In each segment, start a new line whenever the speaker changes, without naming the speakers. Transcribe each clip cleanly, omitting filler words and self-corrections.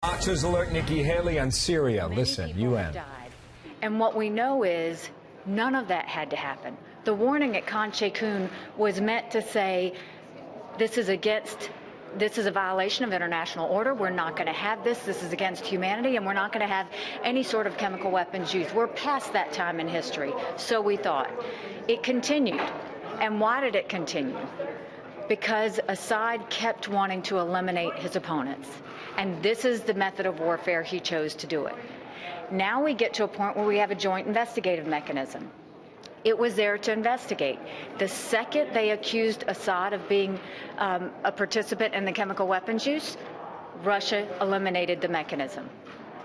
Fox's Alert, Nikki Haley on Syria. Listen, UN.
And what we know is none of that had to happen. The warning at Khan Sheikhoun was meant to say this is a violation of international order. We're not going to have this. This is against humanity, and we're not going to have any sort of chemical weapons used. We're past that time in history, so we thought. It continued. And why did it continue? Because Assad kept wanting to eliminate his opponents. And this is the method of warfare he chose to do it. Now we get to a point where we have a joint investigative mechanism. It was there to investigate. The second they accused Assad of being a participant in the chemical weapons use, Russia eliminated the mechanism.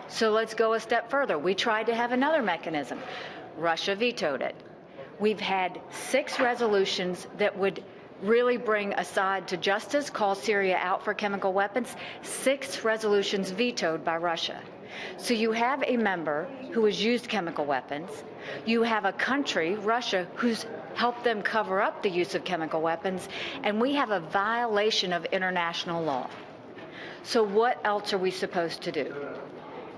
So let's go a step further. We tried to have another mechanism. Russia vetoed it. We've had 6 resolutions that would really bring Assad to justice, call Syria out for chemical weapons. 6 resolutions vetoed by Russia. So you have a member who has used chemical weapons. You have a country, Russia, who's helped them cover up the use of chemical weapons. And we have a violation of international law. So what else are we supposed to do?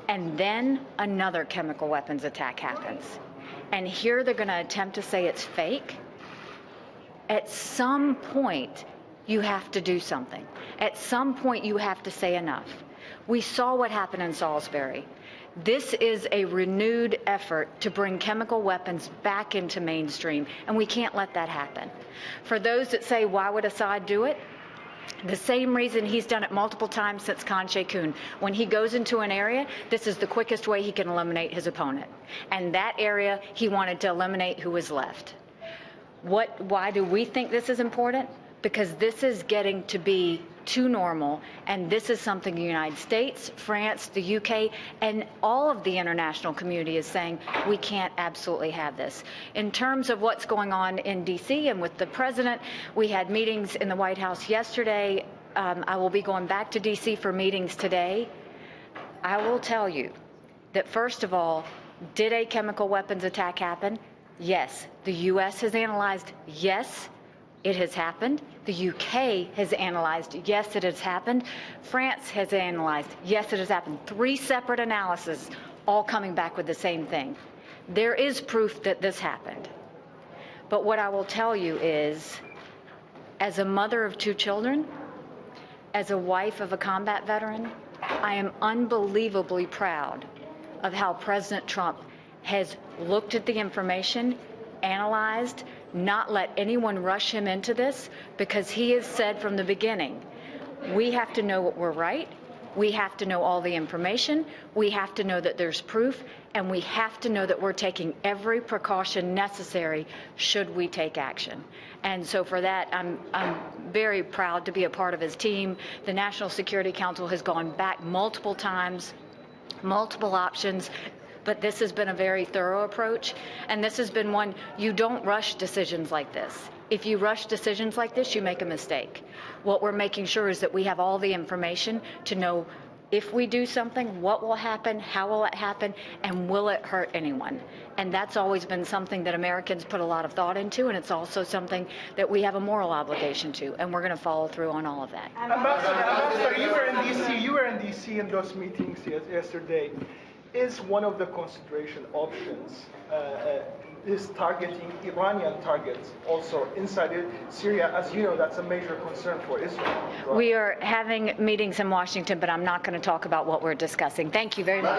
And then another chemical weapons attack happens. And here they're going to attempt to say it's fake. At some point, you have to do something. At some point, you have to say enough. We saw what happened in Salisbury. This is a renewed effort to bring chemical weapons back into mainstream, and we can't let that happen. For those that say, why would Assad do it? The same reason he's done it multiple times since Khan Sheikhoun. When he goes into an area, this is the quickest way he can eliminate his opponent. And that area, he wanted to eliminate who was left. Why do we think this is important? Because this is getting to be too normal, and this is something the United States, France, the UK, and all of the international community is saying we can't absolutely have this. In terms of what's going on in D.C. and with the president, we had meetings in the White House yesterday. I will be going back to D.C. for meetings today. I will tell you that, first of all, did a chemical weapons attack happen? Yes. The U.S. has analyzed, yes, it has happened. The UK has analyzed, yes, it has happened. France has analyzed, yes, it has happened. 3 separate analyses, all coming back with the same thing. There is proof that this happened. But what I will tell you is, as a mother of 2 children, as a wife of a combat veteran, I am unbelievably proud of how President Trump has looked at the information, analyzed, not let anyone rush him into this, because he has said from the beginning, we have to know what we're right, we have to know all the information, we have to know that there's proof, and we have to know that we're taking every precaution necessary should we take action. And so for that, I'm very proud to be a part of his team. The National Security Council has gone back multiple times, multiple options. But this has been a very thorough approach, and this has been one, you don't rush decisions like this. If you rush decisions like this, you make a mistake. What we're making sure is that we have all the information to know if we do something, what will happen, how will it happen, and will it hurt anyone? And that's always been something that Americans put a lot of thought into, and it's also something that we have a moral obligation to, and we're going to follow through on all of that.
Ambassador, you were in D.C. in those meetings yesterday. Is one of the consideration options is targeting Iranian targets also inside Syria? As you know, that's a major concern for Israel. Right?
We are having meetings in Washington, but I'm not going to talk about what we're discussing. Thank you very much.